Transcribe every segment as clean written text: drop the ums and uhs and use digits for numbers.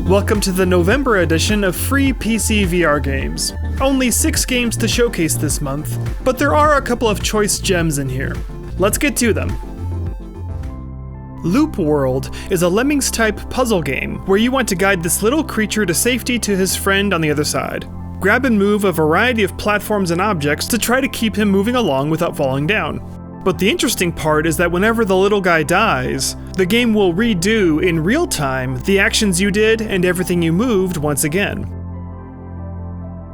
Welcome to the November edition of free PC VR games. Only 6 games to showcase this month, but there are a couple of choice gems in here. Let's get to them. Loopworld is a Lemmings-type puzzle game where you want to guide this little creature to safety to his friend on the other side. Grab and move a variety of platforms and objects to try to keep him moving along without falling down. But the interesting part is that whenever the little guy dies, the game will redo in real time the actions you did and everything you moved once again.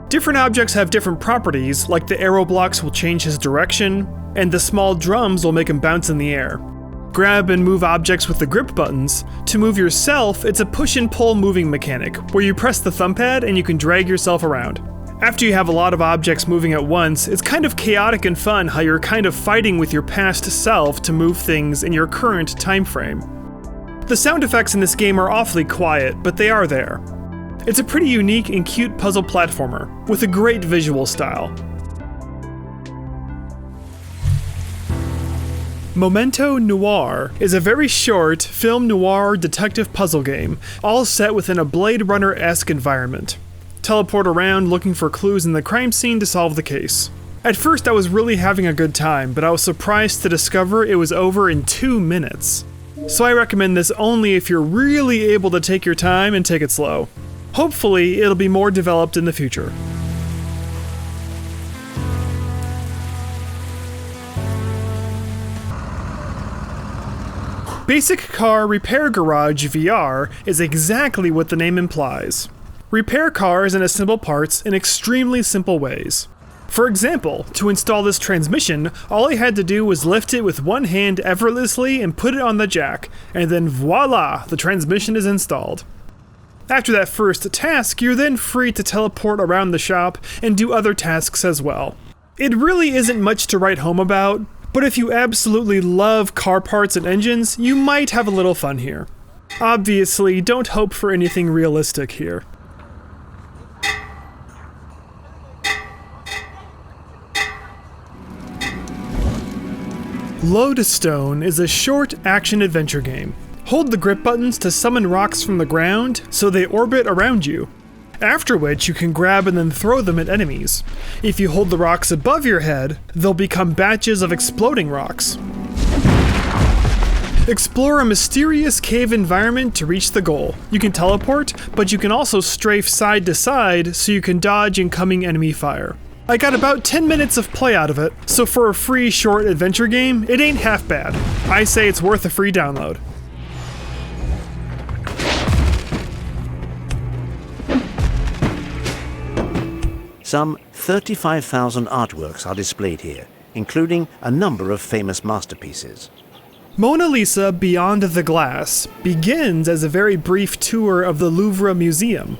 Different objects have different properties, like the arrow blocks will change his direction, and the small drums will make him bounce in the air. Grab and move objects with the grip buttons. To move yourself, it's a push and pull moving mechanic, where you press the thumb pad and you can drag yourself around. After you have a lot of objects moving at once, it's kind of chaotic and fun how you're kind of fighting with your past self to move things in your current time frame. The sound effects in this game are awfully quiet, but they are there. It's a pretty unique and cute puzzle platformer, with a great visual style. Memento Noir is a very short, film noir detective puzzle game, all set within a Blade Runner-esque environment. Teleport around looking for clues in the crime scene to solve the case. At first I was really having a good time, but I was surprised to discover it was over in 2 minutes. So I recommend this only if you're really able to take your time and take it slow. Hopefully it'll be more developed in the future. Basic Car Repair Garage VR is exactly what the name implies. Repair cars and assemble parts in extremely simple ways. For example, to install this transmission, all I had to do was lift it with one hand effortlessly and put it on the jack, and then voila, the transmission is installed. After that first task, you're then free to teleport around the shop and do other tasks as well. It really isn't much to write home about, but if you absolutely love car parts and engines, you might have a little fun here. Obviously, don't hope for anything realistic here. Lodestone is a short action-adventure game. Hold the grip buttons to summon rocks from the ground so they orbit around you, after which you can grab and then throw them at enemies. If you hold the rocks above your head, they'll become batches of exploding rocks. Explore a mysterious cave environment to reach the goal. You can teleport, but you can also strafe side to side so you can dodge incoming enemy fire. I got about 10 minutes of play out of it, so for a free short adventure game, it ain't half bad. I say it's worth a free download. Some 35,000 artworks are displayed here, including a number of famous masterpieces. Mona Lisa Beyond the Glass begins as a very brief tour of the Louvre Museum.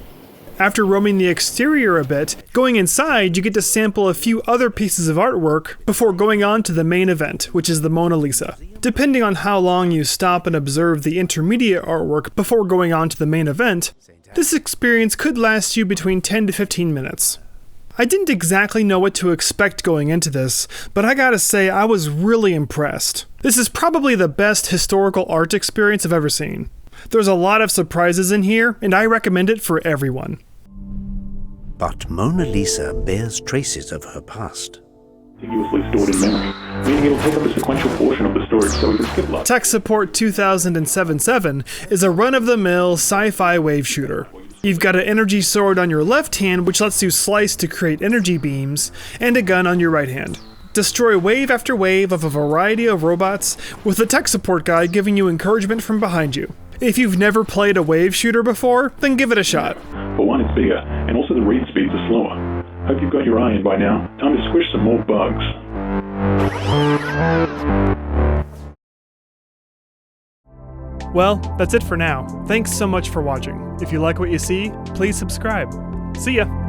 After roaming the exterior a bit, going inside you get to sample a few other pieces of artwork before going on to the main event, which is the Mona Lisa. Depending on how long you stop and observe the intermediate artwork before going on to the main event, this experience could last you between 10 to 15 minutes. I didn't exactly know what to expect going into this, but I gotta say I was really impressed. This is probably the best historical art experience I've ever seen. There's a lot of surprises in here, and I recommend it for everyone. But Mona Lisa bears traces of her past. Continuously stored in memory, meaning it'll take up a sequential portion of the storage so we can skip lots. Tech Support 2077 is a run-of-the-mill sci-fi wave shooter. You've got an energy sword on your left hand which lets you slice to create energy beams, and a gun on your right hand. Destroy wave after wave of a variety of robots, with the tech support guy giving you encouragement from behind you. If you've never played a wave shooter before, then give it a shot. For one, it's bigger, and also the read speeds are slower. Hope you've got your eye in by now. Time to squish some more bugs. Well, that's it for now. Thanks so much for watching. If you like what you see, please subscribe. See ya!